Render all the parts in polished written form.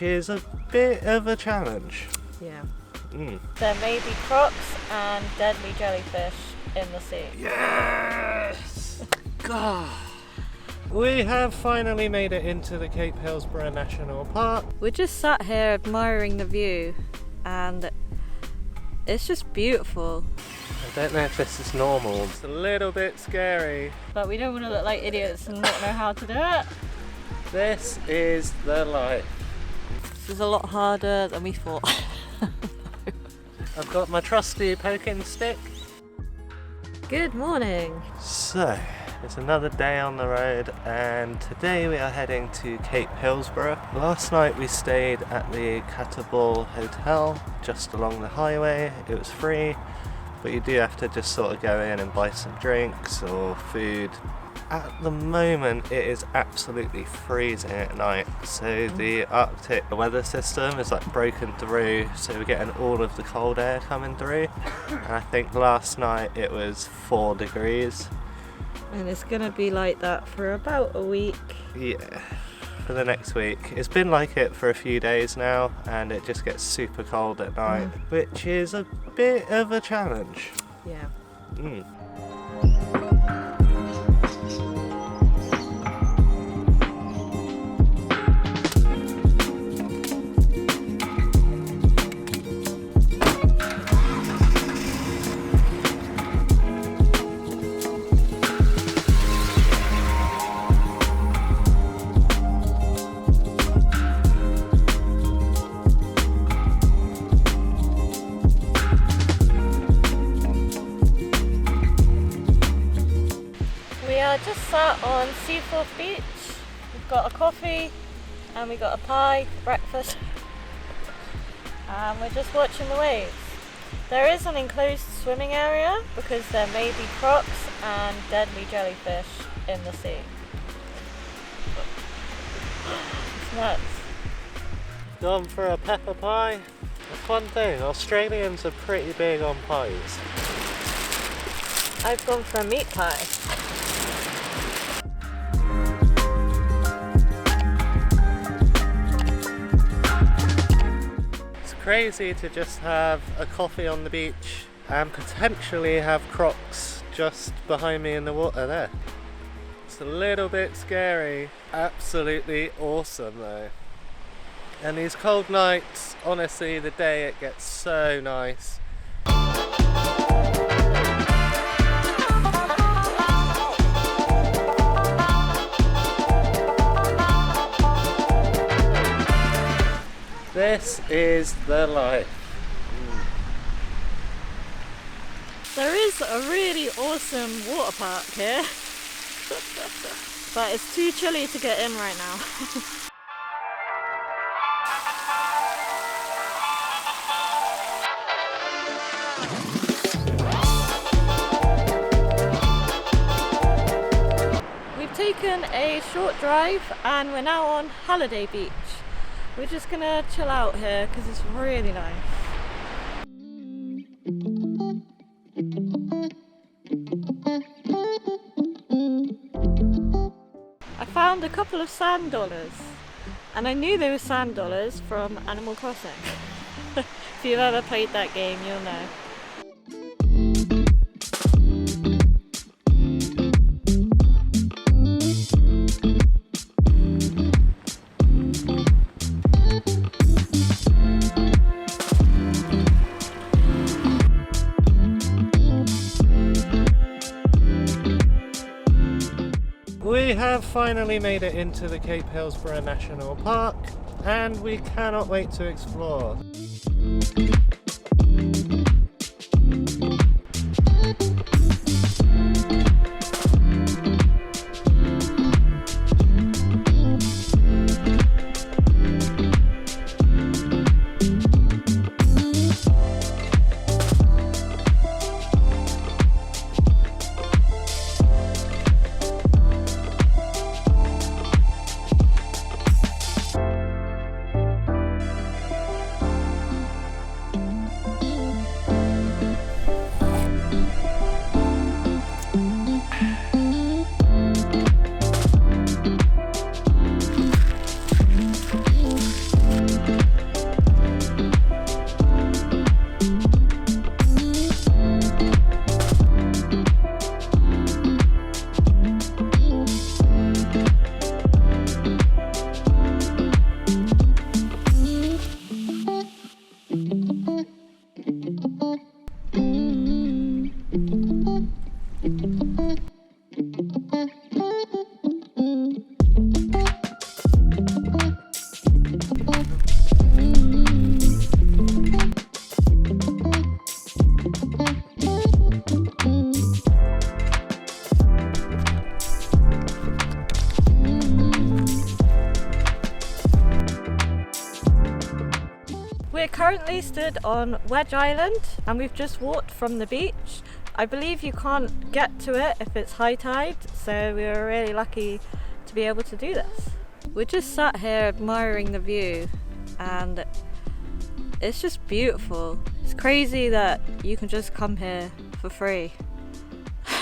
which is a bit of a challenge. Yeah. There may be crocs and deadly jellyfish in the sea. Yes! God. We have finally made it into the Cape Hillsborough National Park. We're just sat here admiring the view and it's just beautiful. I don't know if this is normal. It's a little bit scary. But we don't want to look like idiots and not know how to do it. This is the life. This is a lot harder than we thought. I've got my trusty poking stick. Good morning. So, it's another day on the road and today we are heading to Cape Hillsborough. Last night we stayed at the Kattabul hotel just along the highway. It was free, but you do have to just sort of go in and buy some drinks or food. At the moment it is absolutely freezing at night, so the Arctic weather system is like broken through, so we're getting all of the cold air coming through, and I think last night it was 4 degrees. And it's gonna be like that for about a week. Yeah, for the next week. It's been like it for a few days now and it just gets super cold at night, which is a bit of a challenge. Yeah. Just sat on Seaforth Beach. We've got a coffee and we got a pie for breakfast. And we're just watching the waves. There is an enclosed swimming area because there may be crocs and deadly jellyfish in the sea. It's nuts. Gone for a pepper pie. That's one thing, Australians are pretty big on pies. I've gone for a meat pie. Crazy to just have a coffee on the beach and potentially have crocs just behind me in the water there. It's a little bit scary. Absolutely awesome though. And these cold nights, honestly, the day it gets so nice. This is the life. There is a really awesome water park here, but it's too chilly to get in right now. We've taken a short drive and we're now on Haliday Beach. We're just gonna chill out here because it's really nice. I found a couple of sand dollars and I knew they were sand dollars from Animal Crossing. If you've ever played that game, you'll know. We have finally made it into the Cape Hillsborough National Park and we cannot wait to explore. We're currently stood on Wedge Island and we've just walked from the beach. I believe you can't get to it if it's high tide, so we were really lucky to be able to do this. We're just sat here admiring the view and it's just beautiful. It's crazy that you can just come here for free.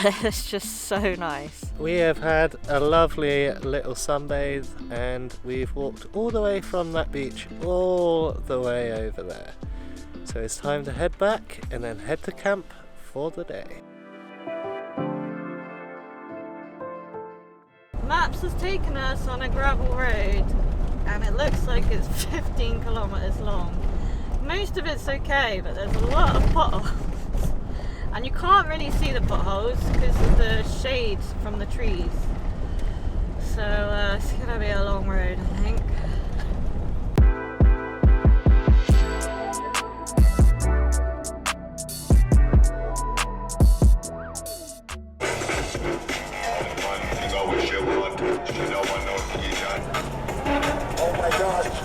It's just so nice. We have had a lovely little sunbathe and we've walked all the way from that beach all the way over there. So it's time to head back and then head to camp for the day. Maps has taken us on a gravel road and it looks like it's 15 kilometers long. Most of it's okay, but there's a lot of potholes. And you can't really see the potholes because of the shade from the trees. So it's gonna be a long road, I think. Oh my gosh.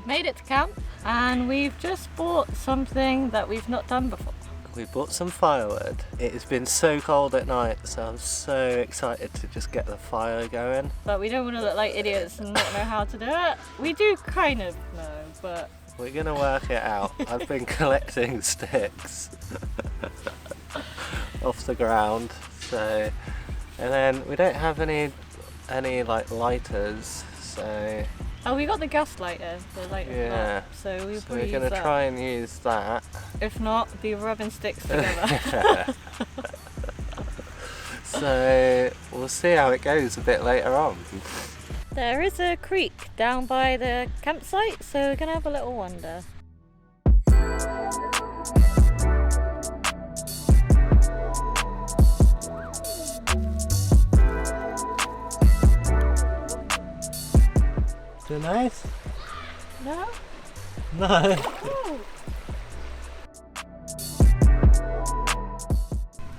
Made it to camp and we've just bought something that we've not done before. We bought some firewood. It has been so cold at night, so I'm so excited to just get the fire going. But we don't want to look like idiots and not know how to do it. We do kind of know, but We're gonna work it out. I've been collecting sticks off the ground, so, and then we don't have any like lighters, so oh, we got the gas lighter, the lighter yeah. pot, so we'll So probably we're gonna use that. try and use that. If not, be rubbing sticks together. So we'll see how it goes a bit later on. There is a creek down by the campsite, so we're gonna have a little wander. Is it nice? No? No. Oh.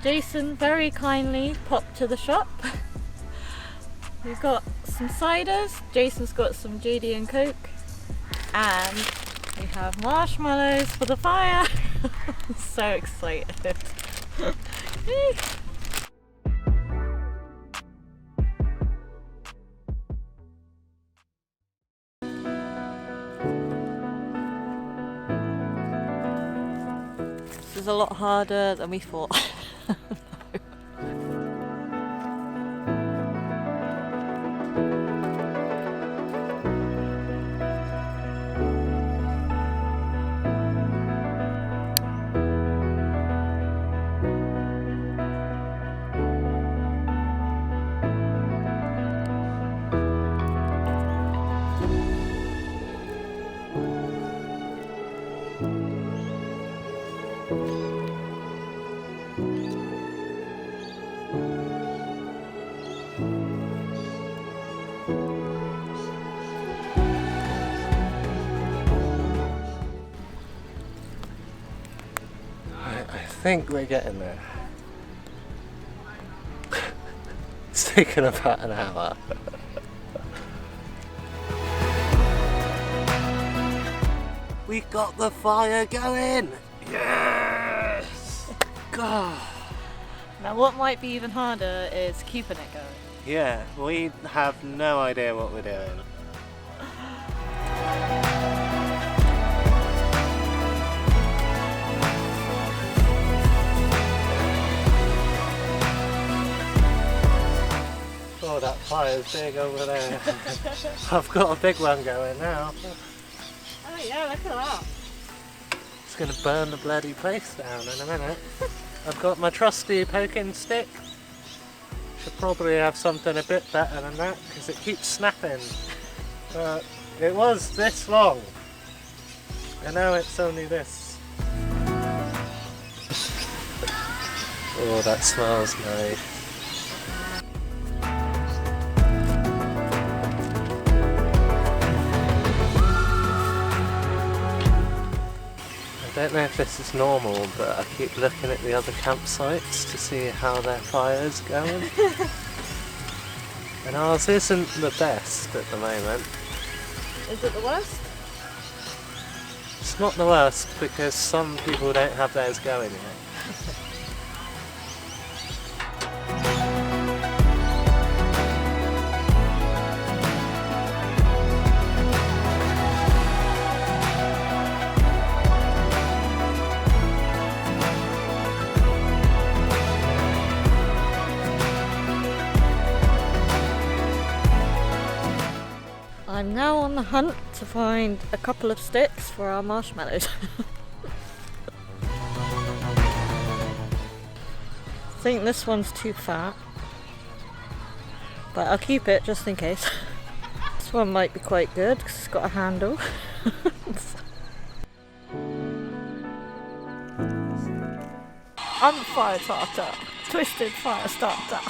Jason very kindly popped to the shop. We've got some ciders, Jason's got some JD and Coke, and we have marshmallows for the fire. So excited. This is a lot harder than we thought. I think we're getting there. It's taken about an hour. We got the fire going! Yes! God. Now what might be even harder is keeping it going. Yeah, we have no idea what we're doing. Oh, that fire's big over there. I've got a big one going now. Oh yeah, look at that. It's going to burn the bloody place down in a minute. I've got my trusty poking stick. Should probably have something a bit better than that because it keeps snapping. But it was this long. And now it's only this. Oh, that smells nice. I don't know if this is normal, but I keep looking at the other campsites to see how their fire's going. And ours isn't the best at the moment. Is it the worst? It's not the worst because some people don't have theirs going yet. I'm now on the hunt to find a couple of sticks for our marshmallows. I think this one's too fat, but I'll keep it just in case. This one might be quite good because it's got a handle. I'm a fire starter, twisted fire starter.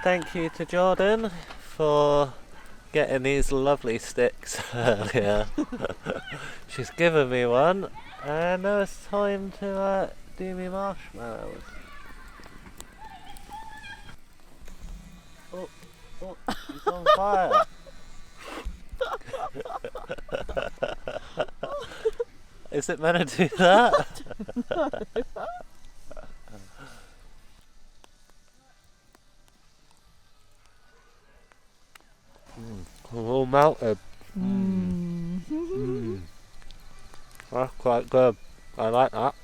Thank you to Jordan for getting these lovely sticks earlier. She's given me one and now it's time to do me marshmallows. Oh, he's on fire. Is it meant to do that? All melted. That's quite good. I like that.